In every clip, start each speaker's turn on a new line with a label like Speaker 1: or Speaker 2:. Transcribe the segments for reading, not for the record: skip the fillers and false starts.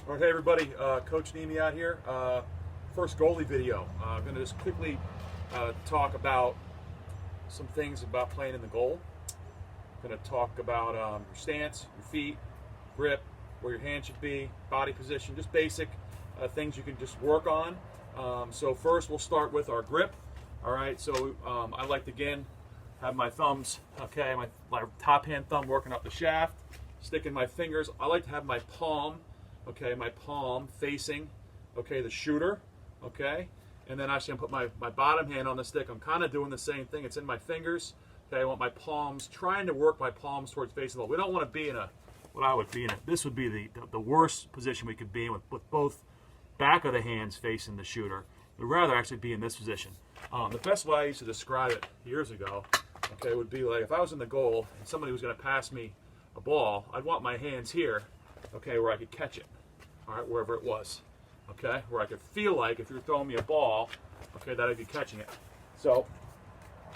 Speaker 1: All right, hey everybody, Coach Nemi out here. First goalie video. I'm going to just quickly talk about some things about playing in the goal. I'm going to talk about your stance, your feet, grip, where your hand should be, body position, just basic things you can just work on. So first we'll start with our grip. All right, so I like to again have my thumbs, okay, my top hand thumb working up the shaft, sticking my fingers. I like to have my palm, okay, my palm facing, okay, the shooter, okay, and then actually I'm put my bottom hand on the stick. I'm kind of doing the same thing. It's in my fingers, okay. I want my palms, trying to work my palms towards facing the ball. We don't want to be in what I would be in. This would be the worst position we could be in with both back of the hands facing the shooter. We'd rather actually be in this position. The best way I used to describe it years ago, okay, would be like if I was in the goal and somebody was going to pass me a ball, I'd want my hands here, okay, where I could catch it, all right, wherever it was, okay, where I could feel like if you're throwing me a ball, okay, that I'd be catching it. So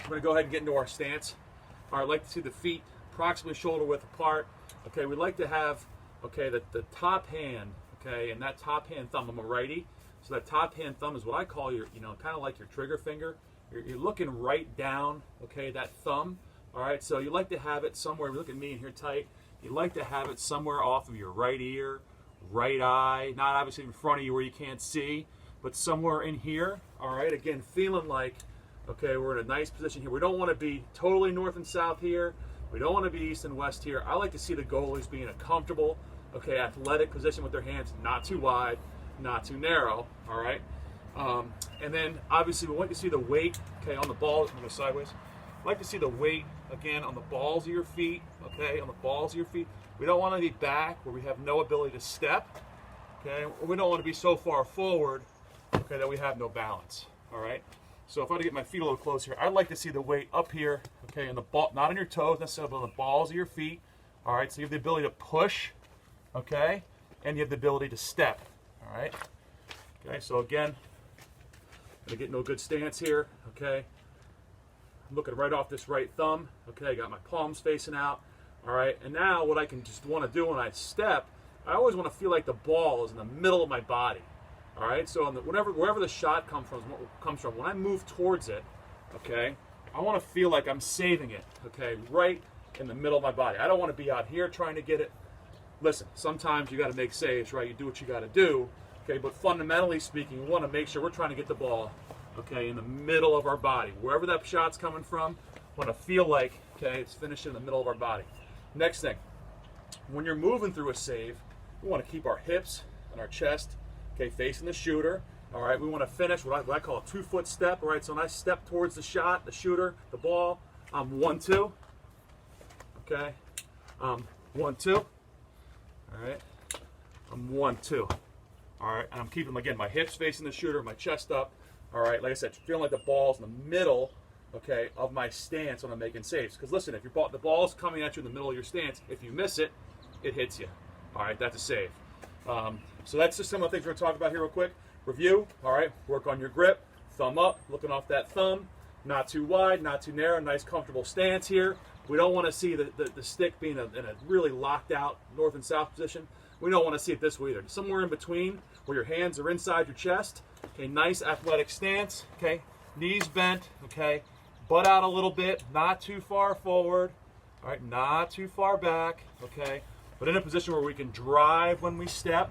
Speaker 1: I'm going to go ahead and get into our stance. All right, I'd like to see the feet approximately shoulder width apart. Okay, we'd like to have, okay, the top hand, okay, and that top hand thumb, I'm a righty, so that top hand thumb is what I call your, kind of like your trigger finger. You're looking right down, okay, that thumb. All right, so you like to have it somewhere. Look at me in here tight. You like to have it somewhere off of your right ear, right eye, not obviously in front of you where you can't see, but somewhere in here. All right, again, feeling like, okay, we're in a nice position here. We don't want to be totally north and south here. We don't want to be east and west here. I like to see the goalies be in a comfortable, okay, athletic position with their hands not too wide, not too narrow. All right, and then obviously we want to see the weight, okay, on the ball. I'm going to go sideways. I like to see the weight again on the balls of your feet, okay, on the balls of your feet. We don't want to be back where we have no ability to step, okay, or we don't want to be so far forward, okay, that we have no balance. All right, so if I were to get my feet a little closer, I'd like to see the weight up here, okay, in the ball, not on your toes necessarily, but on the balls of your feet. All right, so you have the ability to push, okay, and you have the ability to step. All right, okay, so again, I'm gonna get into a good stance here, okay. I'm looking right off this right thumb, okay, I got my palms facing out, all right, and now what I can just want to do when I step, I always want to feel like the ball is in the middle of my body, all right, so wherever the shot comes from, when I move towards it, okay, I want to feel like I'm saving it, okay, right in the middle of my body. I don't want to be out here trying to get it. Listen, sometimes you got to make saves, right, you do what you got to do, okay, but fundamentally speaking, we want to make sure we're trying to get the ball, okay, in the middle of our body. Wherever that shot's coming from, we want to feel like, okay, it's finished in the middle of our body. Next thing, when you're moving through a save, we want to keep our hips and our chest, okay, facing the shooter. All right, we want to finish what I call a 2-foot step. All right, so when I step towards the shot, the shooter, the ball, I'm 1-2. Okay, 1-2. All right, I'm 1-2. All right, and I'm keeping, again, my hips facing the shooter, my chest up. All right, like I said, feeling like the ball's in the middle, okay, of my stance when I'm making saves. Because listen, if the ball's coming at you in the middle of your stance, if you miss it, it hits you. All right, that's a save. So that's just some of the things we're going to talk about here real quick. Review, all right, work on your grip, thumb up, looking off that thumb, not too wide, not too narrow, nice comfortable stance here. We don't want to see the stick being in a really locked out north and south position. We don't want to see it this way either. Somewhere in between where your hands are inside your chest. Okay, nice athletic stance. Okay, knees bent. Okay, butt out a little bit, not too far forward. All right, not too far back. Okay, but in a position where we can drive when we step.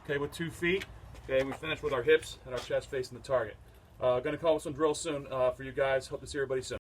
Speaker 1: Okay, with 2 feet. Okay, we finish with our hips and our chest facing the target. Going to call some drills soon for you guys. Hope to see everybody soon.